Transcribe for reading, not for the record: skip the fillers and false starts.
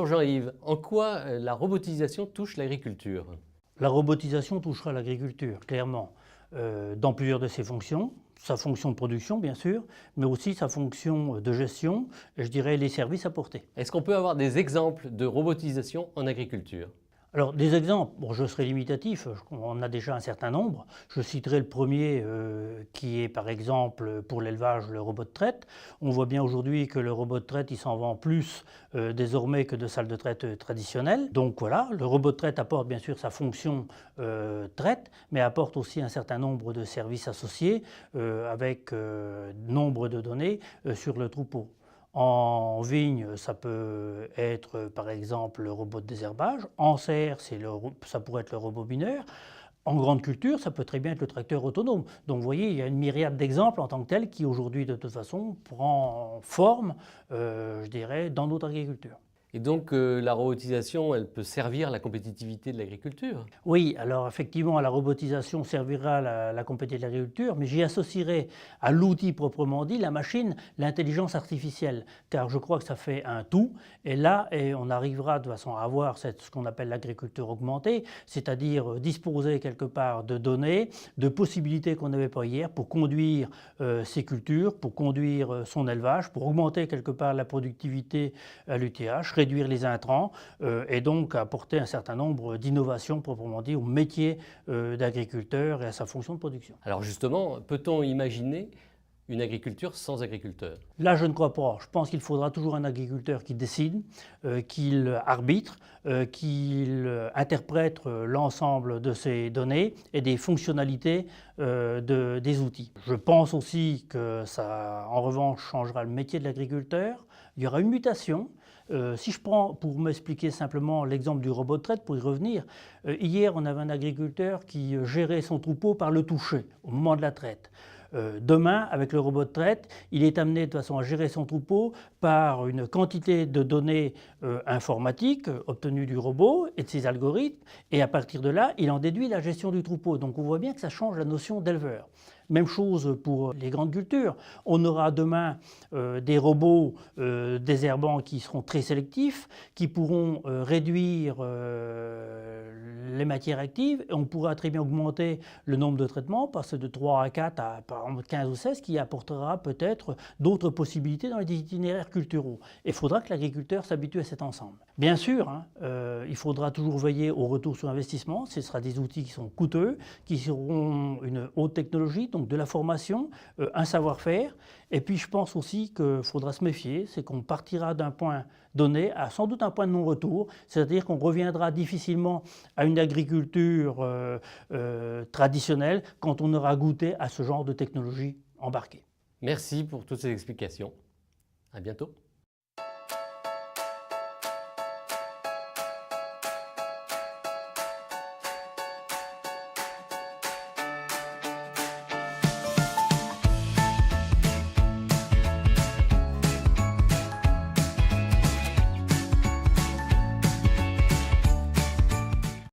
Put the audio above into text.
Bonjour Jean-Yves, en quoi la robotisation touche l'agriculture? La robotisation touchera l'agriculture, clairement, dans plusieurs de ses fonctions. Sa fonction de production, bien sûr, mais aussi sa fonction de gestion, et je dirais les services apportés. Est-ce qu'on peut avoir des exemples de robotisation en agriculture? Alors, des exemples, bon, je serai limitatif, on en a déjà un certain nombre. Je citerai le premier qui est par exemple pour l'élevage, le robot de traite. On voit bien aujourd'hui que le robot de traite, il s'en vend plus désormais que de salles de traite traditionnelles. Donc voilà, le robot de traite apporte bien sûr sa fonction traite, mais apporte aussi un certain nombre de services associés avec nombre de données sur le troupeau. En vigne, ça peut être par exemple le robot de désherbage. En serre, ça pourrait être le robot bineur. En grande culture, ça peut très bien être le tracteur autonome. Donc vous voyez, il y a une myriade d'exemples en tant que tel qui aujourd'hui de toute façon prend forme, je dirais, dans notre agriculture. Et donc la robotisation, elle peut servir la compétitivité de l'agriculture? Oui, alors effectivement, la robotisation servira la compétitivité de l'agriculture, mais j'y associerai à l'outil proprement dit, la machine, l'intelligence artificielle, car je crois que ça fait un tout. Et là, on arrivera de façon à avoir ce qu'on appelle l'agriculture augmentée, c'est-à-dire disposer quelque part de données, de possibilités qu'on n'avait pas hier pour conduire ses cultures, pour conduire son élevage, pour augmenter quelque part la productivité à l'UTH, réduire les intrants et donc apporter un certain nombre d'innovations proprement dit au métier d'agriculteur et à sa fonction de production. Alors justement, peut-on imaginer une agriculture sans agriculteurs? Là, je ne crois pas. Je pense qu'il faudra toujours un agriculteur qui décide, qu'il arbitre, qu'il interprète l'ensemble de ces données et des fonctionnalités des outils. Je pense aussi que ça, en revanche, changera le métier de l'agriculteur. Il y aura une mutation. Si je prends, pour m'expliquer simplement l'exemple du robot de traite, pour y revenir, hier on avait un agriculteur qui gérait son troupeau par le toucher au moment de la traite. Demain, avec le robot de traite, il est amené de façon à gérer son troupeau par une quantité de données informatiques obtenues du robot et de ses algorithmes, et à partir de là, il en déduit la gestion du troupeau. Donc on voit bien que ça change la notion d'éleveur. Même chose pour les grandes cultures. On aura demain des robots désherbants qui seront très sélectifs, qui pourront réduire les matières actives. Et on pourra très bien augmenter le nombre de traitements, passer de 3 à 4 à par exemple 15 ou 16, qui apportera peut-être d'autres possibilités dans les itinéraires culturaux. Et il faudra que l'agriculteur s'habitue à cet ensemble. Bien sûr, hein, il faudra toujours veiller au retour sur investissement. Ce sera des outils qui sont coûteux, qui seront une haute technologie, donc de la formation, un savoir-faire. Et puis je pense aussi qu'il faudra se méfier, c'est qu'on partira d'un point donné à sans doute un point de non-retour, c'est-à-dire qu'on reviendra difficilement à une agriculture traditionnelle quand on aura goûté à ce genre de technologie embarquée. Merci pour toutes ces explications. À bientôt.